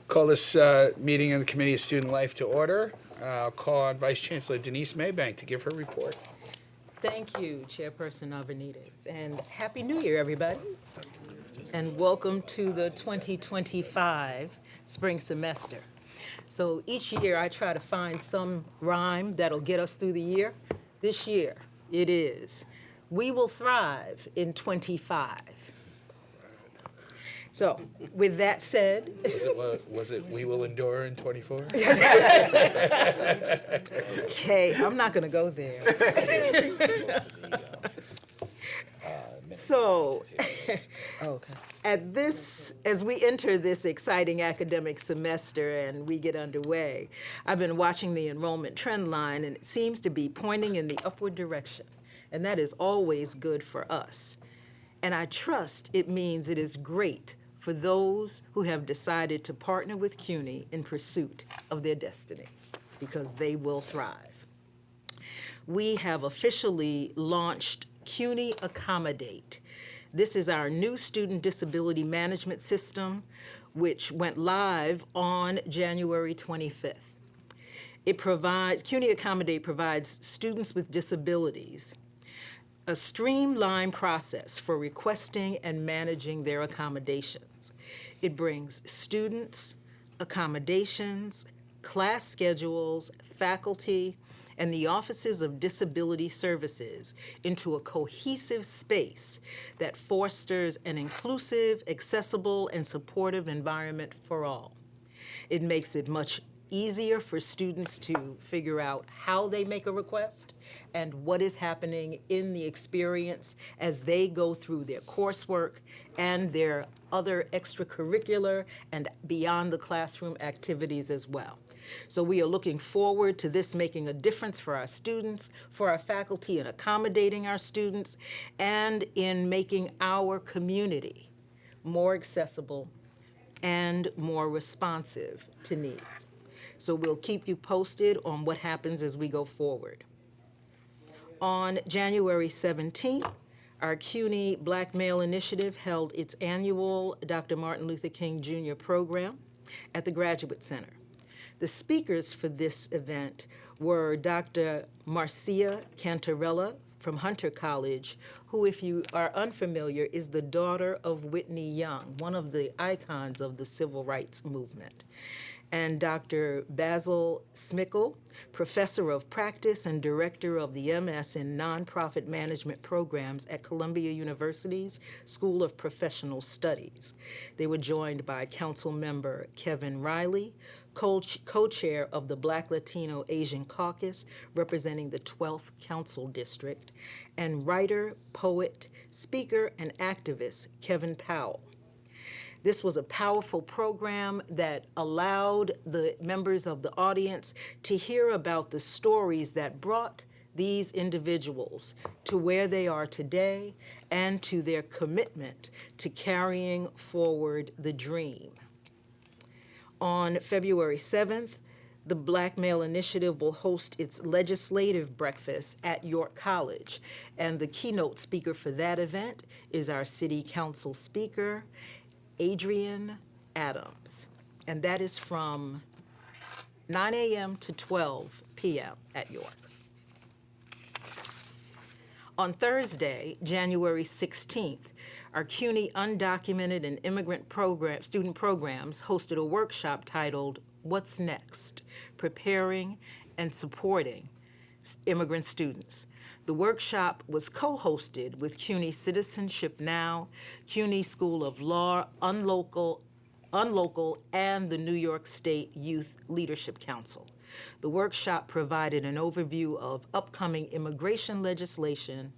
Call this meeting of the Committee of Student Life to order. I'll call on Vice Chancellor Denise Maybank to give her report. Thank you, Chairperson Arvanites, and Happy New Year, everybody. And welcome to the 2025 spring semester. So each year I try to find some rhyme that'll get us through the year. This year it is, we will thrive in 25. So with that said. Was it we will endure in 24? Okay, I'm not gonna go there. So, okay. As we enter this exciting academic semester and we get underway, I've been watching the enrollment trend line and it seems to be pointing in the upward direction. And that is always good for us. And I trust it means it is great for those who have decided to partner with CUNY in pursuit of their destiny, because they will thrive. We have officially launched CUNY Accommodate. This is our new student disability management system, which went live on January 25th. CUNY Accommodate provides students with disabilities a streamlined process for requesting and managing their accommodations. It brings students, accommodations, class schedules, faculty, and the Offices of Disability Services into a cohesive space that fosters an inclusive, accessible, and supportive environment for all. It makes it much easier for students to figure out how they make a request and what is happening in the experience as they go through their coursework and their other extracurricular and beyond the classroom activities as well. So we are looking forward to this making a difference for our students, for our faculty, in accommodating our students, and in making our community more accessible and more responsive to needs. So we'll keep you posted on what happens as we go forward. On January 17th, our CUNY Black Male Initiative held its annual Dr. Martin Luther King Jr. program at the Graduate Center. The speakers for this event were Dr. Marcia Cantarella from Hunter College, who, if you are unfamiliar, is the daughter of Whitney Young, one of the icons of the civil rights movement, and Dr. Basil Smickel, Professor of Practice and Director of the MS in Nonprofit Management Programs at Columbia University's School of Professional Studies. They were joined by Council Member Kevin Riley, co-chair of the Black Latino Asian Caucus, representing the 12th Council District, and writer, poet, speaker, and activist Kevin Powell. This was a powerful program that allowed the members of the audience to hear about the stories that brought these individuals to where they are today and to their commitment to carrying forward the dream. On February 7th, the Black Male Initiative will host its legislative breakfast at York College, and the keynote speaker for that event is our City Council Speaker, Adrian Adams, and that is from 9 a.m. to 12 p.m. at York. On Thursday, January 16th, our CUNY Undocumented and Immigrant Student Programs hosted a workshop titled What's Next? Preparing and Supporting Immigrant Students. The workshop was co-hosted with CUNY Citizenship Now, CUNY School of Law, Unlocal, and the New York State Youth Leadership Council. The workshop provided an overview of upcoming immigration legislation,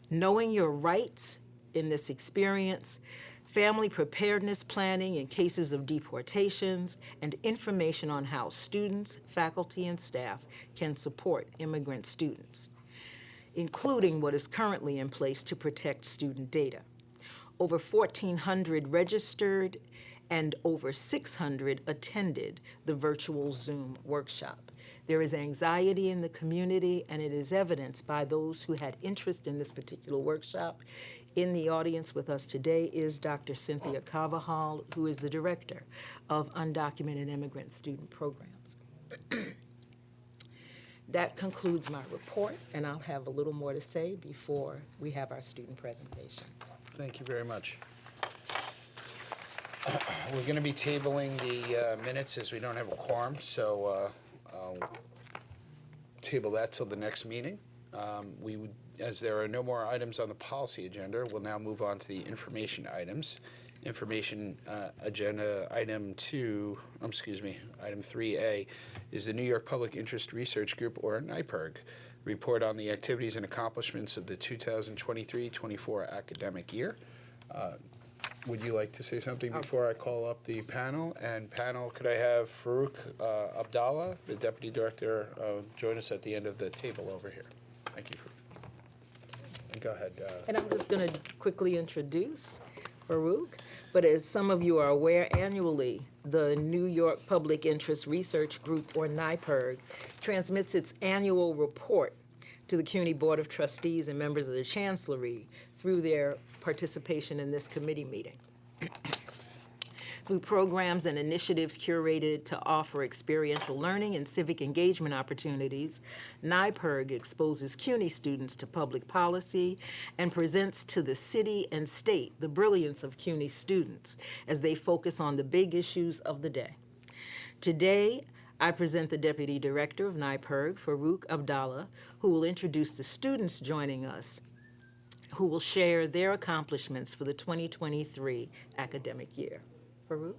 knowing your rights in this experience, family preparedness planning in cases of deportations, and information on how students, faculty, and staff can support immigrant students, including what is currently in place to protect student data. Over 1,400 registered and over 600 attended the virtual Zoom workshop. There is anxiety in the community, and it is evidenced by those who had interest in this particular workshop. In the audience with us today is Dr. Cynthia Carvajal, who is the Director of Undocumented Immigrant Student Programs. That concludes my report, and I'll have a little more to say before we have our student presentation. Thank you very much. We're going to be tabling the minutes as we don't have a quorum, so I'll table that till the next meeting. As there are no more items on the policy agenda, we'll now move on to the information items. Information agenda item 3A is the New York Public Interest Research Group, or NYPIRG, report on the activities and accomplishments of the 2023-24 academic year. Would you like to say something before I call up the panel? And panel, could I have Farouk Abdallah, the Deputy Director, join us at the end of the table over here? Thank you, Farouk. And go ahead. And I'm just going to quickly introduce Farouk. But as some of you are aware, annually, the New York Public Interest Research Group, or NYPIRG, transmits its annual report to the CUNY Board of Trustees and members of the Chancellery through their participation in this committee meeting. Through programs and initiatives curated to offer experiential learning and civic engagement opportunities, NYPIRG exposes CUNY students to public policy and presents to the city and state the brilliance of CUNY students as they focus on the big issues of the day. Today, I present the Deputy Director of NYPIRG, Farouk Abdallah, who will introduce the students joining us, who will share their accomplishments for the 2023 academic year. Farouk?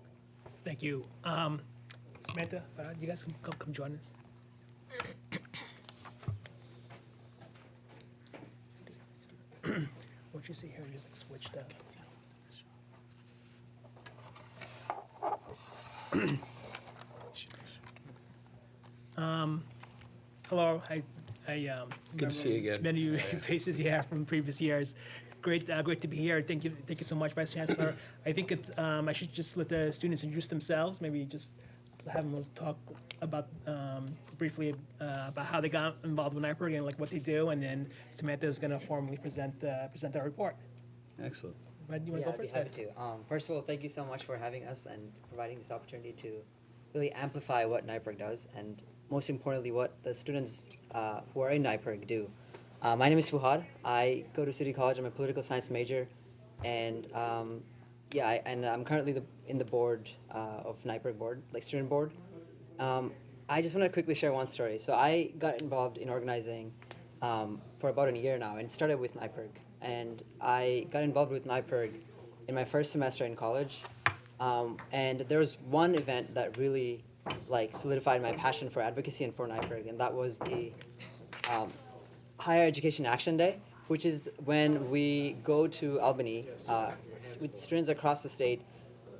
Thank you. Samantha, Farhad, you guys come join us. What you see here is like switched up. Hello, I Good to see you again. many of your faces here from previous years. Great to be here. Thank you so much, Vice Chancellor. I think it's, I should just let the students introduce themselves. Maybe just have them talk about briefly about how they got involved with NYPIRG and like what they do, and then Samantha is going to formally present our report. Excellent. Red, you want to go I'd be first? happy to. First of all, thank you so much for having us and providing this opportunity to really amplify what NYPIRG does, and most importantly, what the students who are in NYPIRG do. My name is Fuhad. I go to City College. I'm a political science major, and I'm currently in the board of NYPIRG board, like student board. I just want to quickly share one story. So I got involved in organizing for about a year now, and started with NYPIRG. And I got involved with NYPIRG in my first semester in college, and there was one event that really solidified my passion for advocacy and for NYPIRG, and that was the Higher Education Action Day, which is when we go to Albany with students across the state.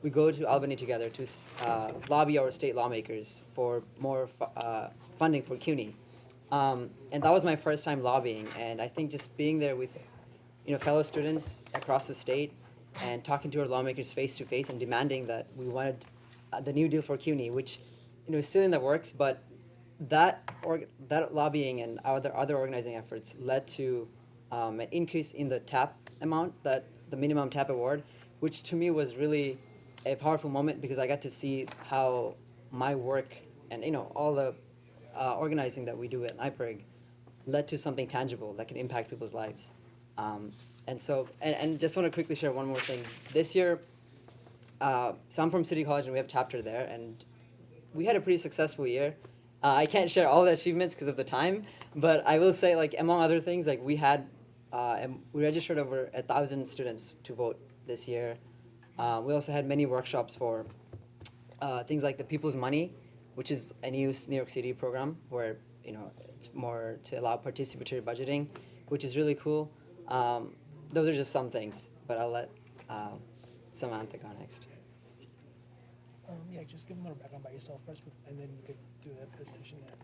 We go to Albany together to lobby our state lawmakers for more funding for CUNY, and that was my first time lobbying. And I think just being there with fellow students across the state and talking to our lawmakers face to face and demanding that we wanted the new deal for CUNY, which is still in the works, but that lobbying and other organizing efforts led to an increase in the TAP amount, the minimum TAP award, which to me was really a powerful moment, because I got to see how my work and all the organizing that we do at NYPIRG led to something tangible that can impact people's lives. And just want to quickly share one more thing. This year, so I'm from City College and we have a chapter there, and we had a pretty successful year. I can't share all the achievements because of the time, but I will say, among other things, we had, we registered over 1,000 students to vote this year. We also had many workshops for things like the People's Money, which is a new New York City program where, it's more to allow participatory budgeting, which is really cool. Those are just some things, but I'll let Samantha go next. Just give them a little background about yourself first, and then you could do the presentation there.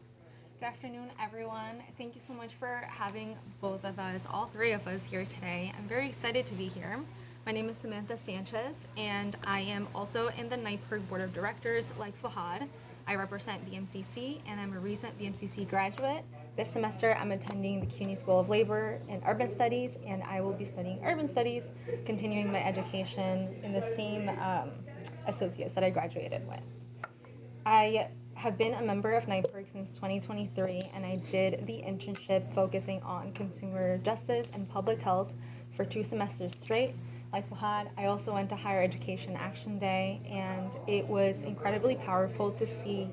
Good afternoon, everyone. Thank you so much for having both of us, all three of us here today. I'm very excited to be here. My name is Samantha Sanchez, and I am also in the NYPIRG Board of Directors, like Fahad. I represent BMCC, and I'm a recent BMCC graduate. This semester, I'm attending the CUNY School of Labor and Urban Studies, and I will be studying Urban Studies, continuing my education in the same associates that I graduated with. I have been a member of NYPIRG since 2023, and I did the internship focusing on consumer justice and public health for 2 semesters straight. Like Fahad, I also went to Higher Education Action Day, and it was incredibly powerful to see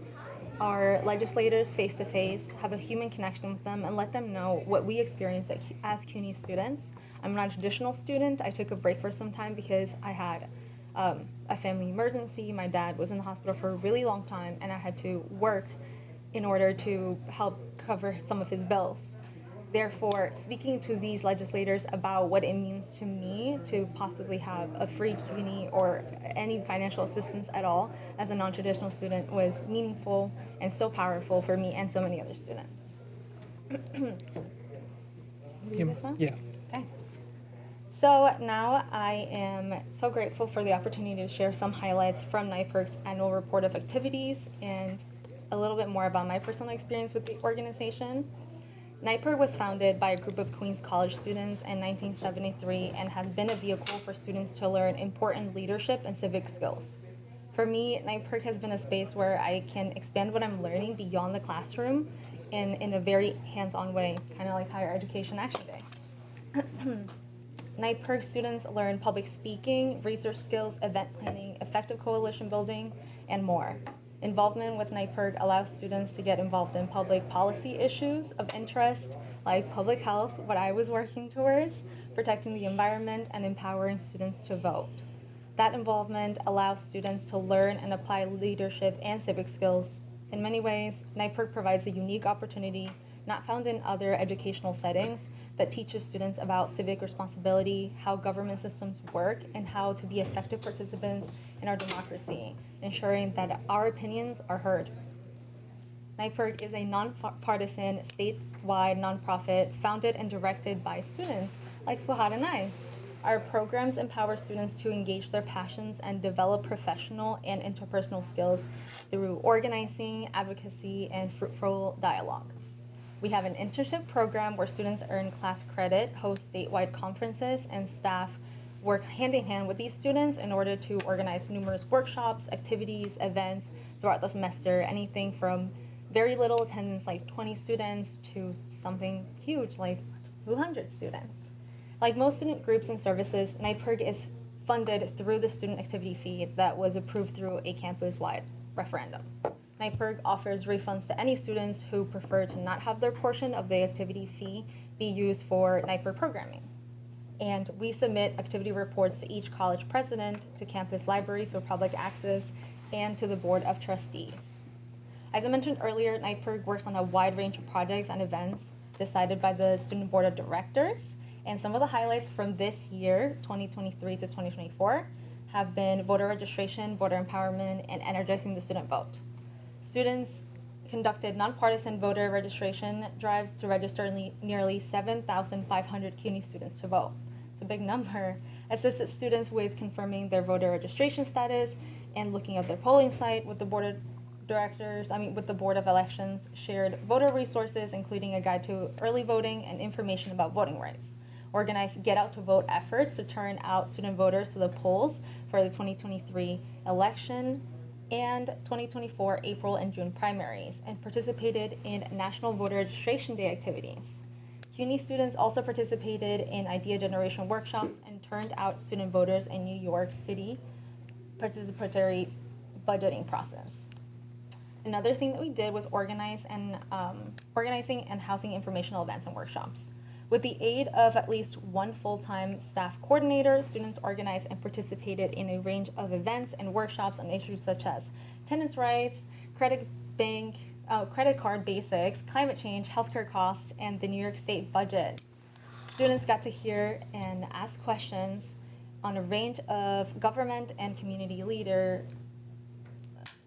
our legislators face to face, have a human connection with them, and let them know what we experience as CUNY students. I'm not a traditional student. I took a break for some time because I had a family emergency. My dad was in the hospital for a really long time, and I had to work in order to help cover some of his bills. Therefore, speaking to these legislators about what it means to me to possibly have a free CUNY or any financial assistance at all as a non-traditional student was meaningful and so powerful for me and so many other students. Yeah. Okay. So now I am so grateful for the opportunity to share some highlights from NYPIRG's annual report of activities and a little bit more about my personal experience with the organization. NYPIRG was founded by a group of Queens College students in 1973 and has been a vehicle for students to learn important leadership and civic skills. For me, NYPIRG has been a space where I can expand what I'm learning beyond the classroom and in a very hands-on way, kind of like Higher Education Action Day. NYPIRG students learn public speaking, research skills, event planning, effective coalition building, and more. Involvement with NYPIRG allows students to get involved in public policy issues of interest, like public health, what I was working towards, protecting the environment, and empowering students to vote. That involvement allows students to learn and apply leadership and civic skills. In many ways, NYPIRG provides a unique opportunity not found in other educational settings that teaches students about civic responsibility, how government systems work, and how to be effective participants in our democracy, ensuring that our opinions are heard. NYPIRG is a nonpartisan, statewide nonprofit founded and directed by students like Fuhad and I. Our programs empower students to engage their passions and develop professional and interpersonal skills through organizing, advocacy, and fruitful dialogue. We have an internship program where students earn class credit, host statewide conferences, and staff work hand in hand with these students in order to organize numerous workshops, activities, events throughout the semester, anything from very little attendance, like 20 students, to something huge, like 200 students. Like most student groups and services, NYPIRG is funded through the student activity fee that was approved through a campus-wide referendum. NYPIRG offers refunds to any students who prefer to not have their portion of the activity fee be used for NYPIRG programming. And we submit activity reports to each college president, to campus libraries for public access, and to the Board of Trustees. As I mentioned earlier, NYPIRG works on a wide range of projects and events decided by the Student Board of Directors. And some of the highlights from this year, 2023 to 2024, have been voter registration, voter empowerment, and energizing the student vote. Students conducted nonpartisan voter registration drives to register nearly 7,500 CUNY students to vote. It's a big number. Assisted students with confirming their voter registration status and looking at their polling site with the Board of Elections, shared voter resources, including a guide to early voting and information about voting rights. Organized Get Out to Vote efforts to turn out student voters to the polls for the 2023 election and 2024 April and June primaries, and participated in National Voter Registration Day activities. CUNY students also participated in idea generation workshops and turned out student voters in New York City participatory budgeting process. Another thing that we did was organizing and housing informational events and workshops. With the aid of at least one full-time staff coordinator, students organized and participated in a range of events and workshops on issues such as tenants' rights, credit card basics, climate change, healthcare costs, and the New York State budget. Students got to hear and ask questions on a range of government and community leader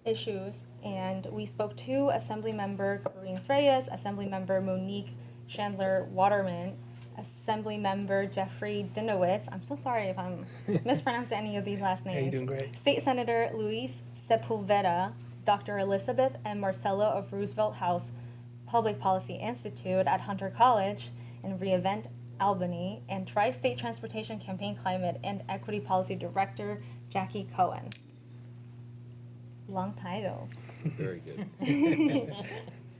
issues, and we spoke to Assemblymember Corrine Reyes, Assemblymember Monique Chandler-Waterman, Assemblymember Jeffrey Dinowitz. I'm so sorry if I'm mispronouncing any of these last names. Yeah, you're doing great. State Senator Luis Sepulveda, Dr. Elizabeth and Marcella of Roosevelt House Public Policy Institute at Hunter College in Reinvent Albany, and Tri-State Transportation Campaign Climate and Equity Policy Director Jackie Cohen. Long titles. Very good.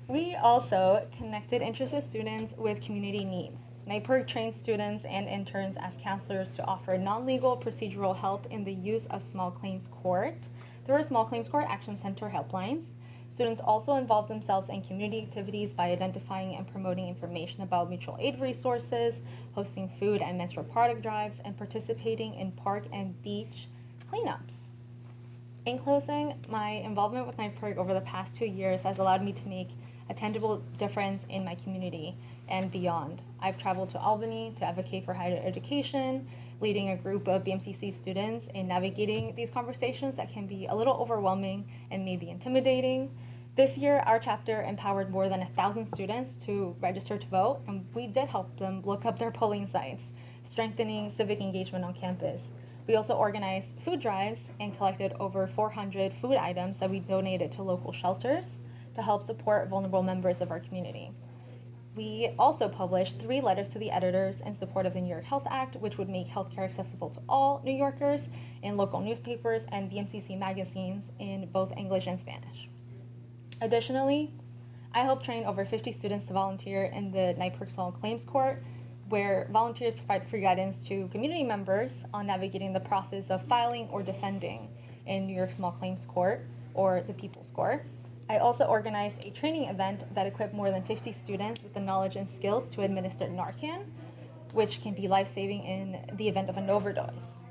We also connected interested students with community needs. NYPIRG trains students and interns as counselors to offer non-legal procedural help in the use of small claims court. There are small claims court action center helplines. Students also involve themselves in community activities by identifying and promoting information about mutual aid resources, hosting food and menstrual product drives, and participating in park and beach cleanups. In closing, my involvement with NYPIRG over the past 2 years has allowed me to make a tangible difference in my community and beyond. I've traveled to Albany to advocate for higher education, leading a group of BMCC students in navigating these conversations that can be a little overwhelming and maybe intimidating. This year, our chapter empowered more than 1,000 students to register to vote, and we did help them look up their polling sites, strengthening civic engagement on campus. We also organized food drives and collected over 400 food items that we donated to local shelters to help support vulnerable members of our community. We also published 3 letters to the editors in support of the New York Health Act, which would make healthcare accessible to all New Yorkers in local newspapers and BMCC magazines in both English and Spanish. Additionally, I helped train over 50 students to volunteer in the NYPIRG Small Claims Court, where volunteers provide free guidance to community members on navigating the process of filing or defending in New York Small Claims Court, or the People's Court. I also organized a training event that equipped more than 50 students with the knowledge and skills to administer Narcan, which can be life-saving in the event of an overdose.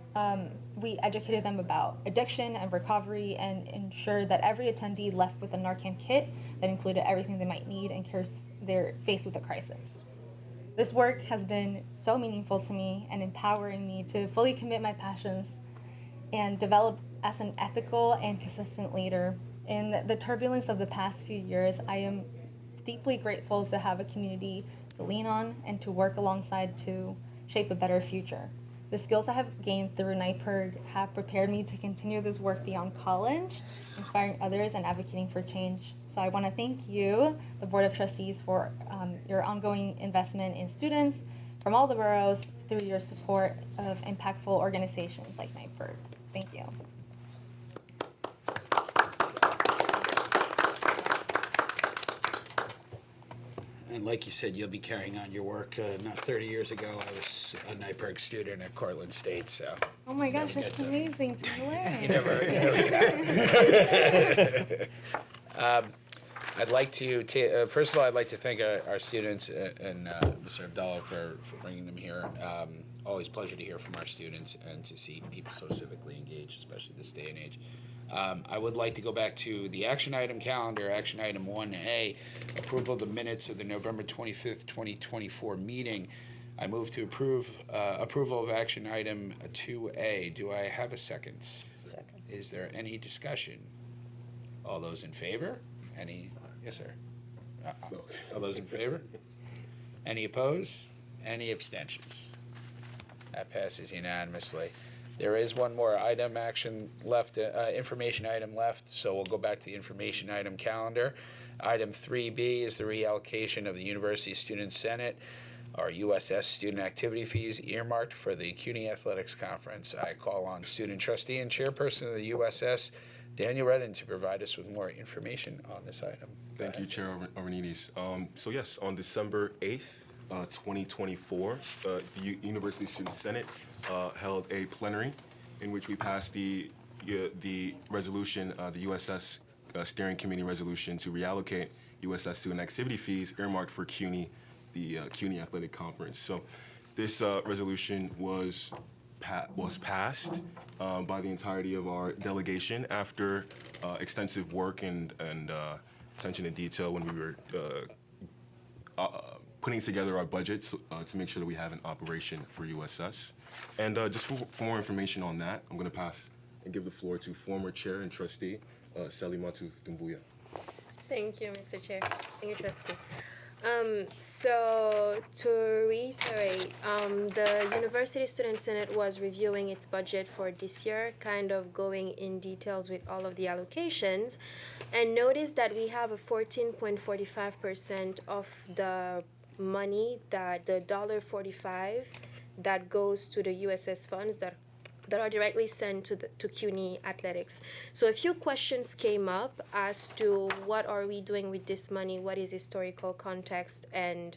We educated them about addiction and recovery and ensured that every attendee left with a Narcan kit that included everything they might need in case they're faced with a crisis. This work has been so meaningful to me and empowering me to fully commit my passions and develop as an ethical and consistent leader. In the turbulence of the past few years, I am deeply grateful to have a community to lean on and to work alongside to shape a better future. The skills I have gained through NYPIRG have prepared me to continue this work beyond college, inspiring others and advocating for change. So I want to thank you, the Board of Trustees, for your ongoing investment in students from all the boroughs through your support of impactful organizations like NYPIRG. Thank you. And like you said, you'll be carrying on your work. Not 30 years ago, I was a NYPIRG student at Cortland State, so. Oh my gosh, that's amazing to learn. You never get I'd like to, first of all, I'd like to thank our students and Mr. Abdallah for bringing them here. Always a pleasure to hear from our students and to see people so civically engaged, especially this day and age. I would like to go back to the action item calendar, action item 1A, approval of the minutes of the November 25th, 2024 meeting. I move to approval of action item 2A. Do I have a second? Second. Is there any discussion? All those in favor? Any? Yes, sir. All those in favor? Any opposed? Any abstentions? That passes unanimously. There is one more item action left, information item left, so we'll go back to the information item calendar. Item 3B is the reallocation of the University Student Senate, or USS student activity fees earmarked for the CUNY Athletics Conference. I call on student trustee and chairperson of the USS, Daniel Redden, to provide us with more information on this item. Thank you, Chair Ornides. So yes, on December 8th, 2024, the University Student Senate held a plenary in which we passed the resolution, the USS Steering Committee resolution to reallocate USS student activity fees earmarked for CUNY, the CUNY Athletic Conference. So this resolution was passed by the entirety of our delegation after extensive work and attention to detail when we were putting together our budgets to make sure that we have an operation for USS. And just for more information on that, I'm going to pass and give the floor to former chair and trustee, Selimatu Dumbuya. Thank you, Mr. Chair. Thank you, Trustee. So to reiterate, the University Student Senate was reviewing its budget for this year, kind of going in details with all of the allocations, and noticed that we have a 14.45% of the money, that the $1.45 that goes to the USS funds that are directly sent to CUNY athletics. So a few questions came up as to what are we doing with this money, what is historical context, and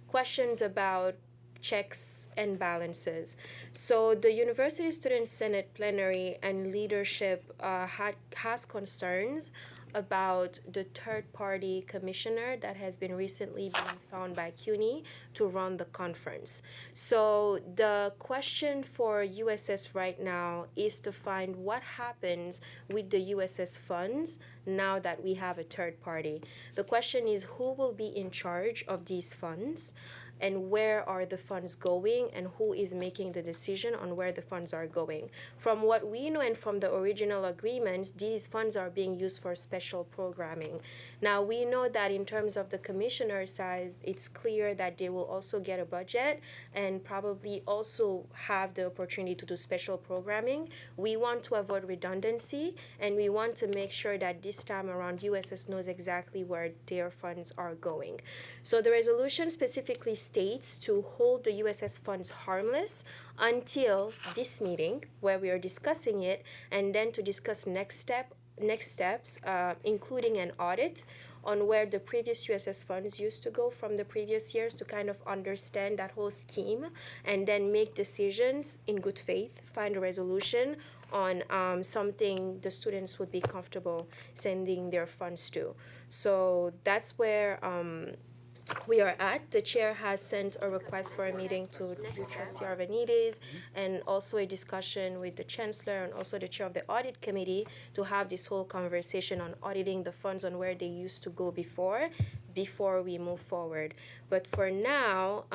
questions about checks and balances. So the University Student Senate plenary and leadership has concerns about the third-party commissioner that has been recently been found by CUNY to run the conference. So the question for USS right now is to find what happens with the USS funds now that we have a third party. The question is who will be in charge of these funds, and where are the funds going, and who is making the decision on where the funds are going. From what we know and from the original agreements, these funds are being used for special programming. Now, we know that in terms of the commissioner size, it's clear that they will also get a budget and probably also have the opportunity to do special programming. We want to avoid redundancy, and we want to make sure that this time around USS knows exactly where their funds are going. So the resolution specifically states to hold the USS funds harmless until this meeting where we are discussing it, and then to discuss next steps, including an audit on where the previous USS funds used to go from the previous years, to kind of understand that whole scheme and then make decisions in good faith, find a resolution on something the students would be comfortable sending their funds to. So that's where we are at. The chair has sent a request for a meeting to Trustee Arvanites, and also a discussion with the chancellor and also the chair of the audit committee to have this whole conversation on auditing the funds on where they used to go before we move forward. But for now,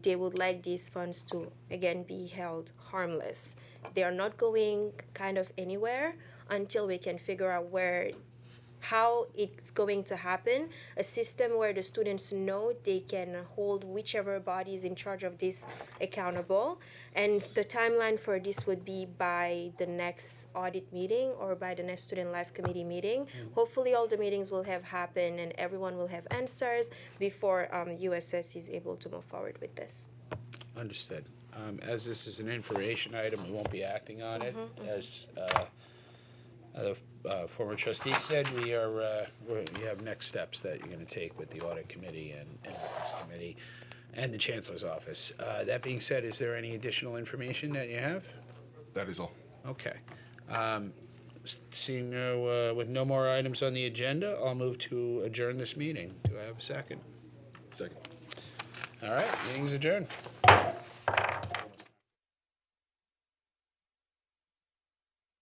they would like these funds to, again, be held harmless. They are not going kind of anywhere until we can figure out how it's going to happen, a system where the students know they can hold whichever body is in charge of this accountable. And the timeline for this would be by the next audit meeting or by the next Student Life Committee meeting. Hopefully all the meetings will have happened and everyone will have answers before USS is able to move forward with this. Understood. As this is an information item, we won't be acting on it. As the former trustee said, we have next steps that you're going to take with the audit committee and this committee and the chancellor's office. That being said, is there any additional information that you have? That is all. Okay. Seeing with no more items on the agenda, I'll move to adjourn this meeting. Do I have a second? Second. All right, meeting's adjourned.